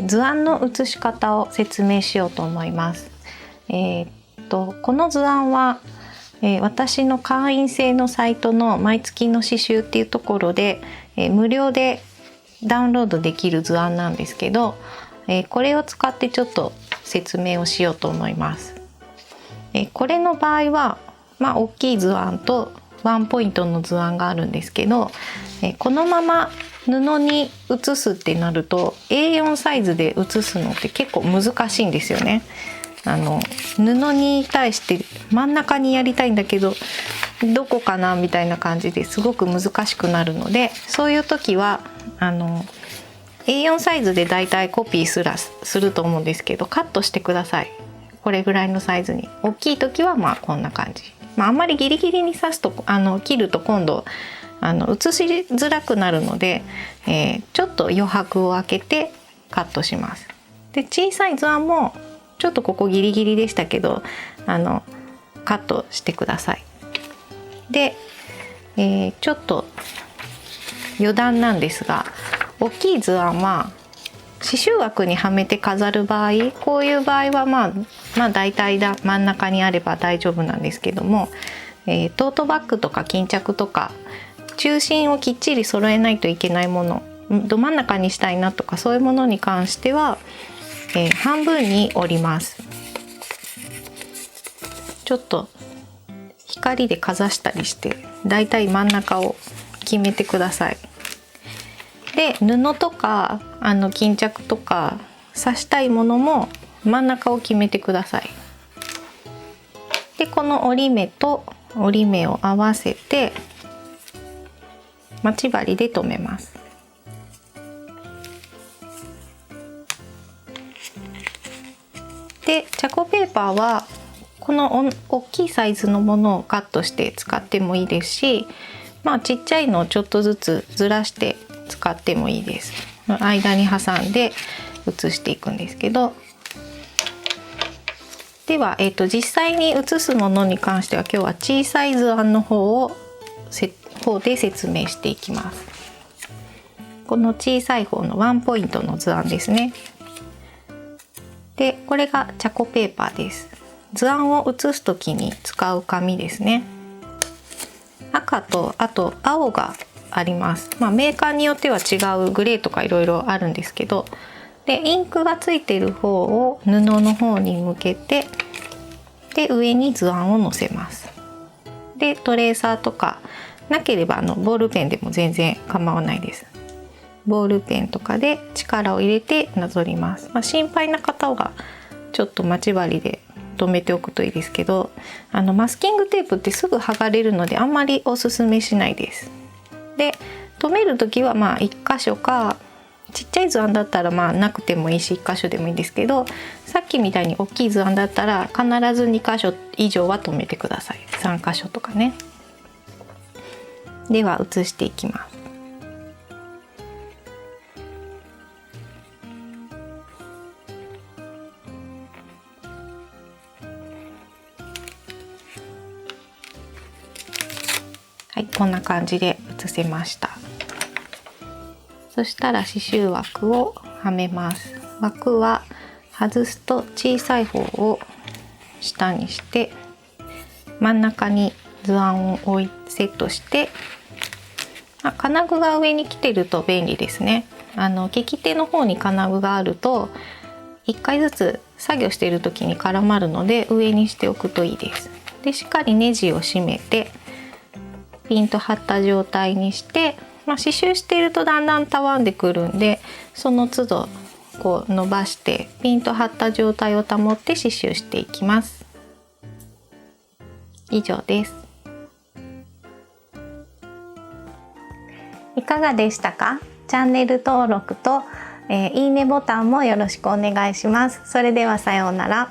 図案の写し方を説明しようと思います。この図案は、私の会員制のサイトの毎月の刺繍っていうところで、無料でダウンロードできる図案なんですけど、これを使ってちょっと説明をしようと思います。これの場合は、大きい図案とワンポイントの図案があるんですけど、このまま布に写すってなると A4 サイズで写すのって結構難しいんですよね。布に対して真ん中にやりたいんだけどどこかなみたいな感じですごく難しくなるので、そういう時はA4 サイズでだいたいコピーすると思うんですけど、カットしてください。これぐらいのサイズに。大きい時はこんな感じ。あんまりギリギリに刺すと切ると今度写しづらくなるので、ちょっと余白を空けてカットします。で小さい図案もちょっとここギリギリでしたけどカットしてください。で、ちょっと余談なんですが、大きい図案は刺繍枠にはめて飾る場合、こういう場合はだいたい真ん中にあれば大丈夫なんですけども、トートバッグとか巾着とか中心をきっちり揃えないといけないもの、ど真ん中にしたいなとかそういうものに関しては、半分に折ります。ちょっと光でかざしたりしてだいたい真ん中を決めてください。で布とか巾着とか刺したいものも真ん中を決めてください。でこの折り目と折り目を合わせて待ち針で留めます。でチャコペーパーはこの大きいサイズのものをカットして使ってもいいですし、ちっちゃいのをちょっとずつずらして使ってもいいです。間に挟んで写していくんですけど、では、実際に写すものに関しては今日は小さい図案の方で説明していきます。この小さい方のワンポイントの図案ですね。でこれがチャコペーパーです。図案を写す時に使う紙ですね。赤とあと青があります。メーカーによっては違うグレーとかいろいろあるんですけど、でインクがついている方を布の方に向けて、で上に図案をのせます。でトレーサーとかなければボールペンでも全然構わないです。ボールペンとかで力を入れてなぞります。心配な方はちょっと待ち針で留めておくといいですけど、マスキングテープってすぐ剥がれるのであんまりおすすめしないです。で留める時は1箇所か、ちっちゃい図案だったらなくてもいいし1箇所でもいいんですけど、さっきみたいに大きい図案だったら必ず2箇所以上は留めてください。3箇所とかね。では写していきます。はい、こんな感じで写せました。そしたら刺繍枠をはめます。枠は外すと小さい方を下にして真ん中に図案をセットして、金具が上に来てると便利ですね。利き手の方に金具があると1回ずつ作業している時に絡まるので上にしておくといいです。でしっかりネジを締めてピンと張った状態にして、刺繍しているとだんだんたわんでくるんで、その都度こう伸ばしてピンと張った状態を保って刺繍していきます。以上です。いかがでしたか？チャンネル登録と、いいねボタンもよろしくお願いします。それではさようなら。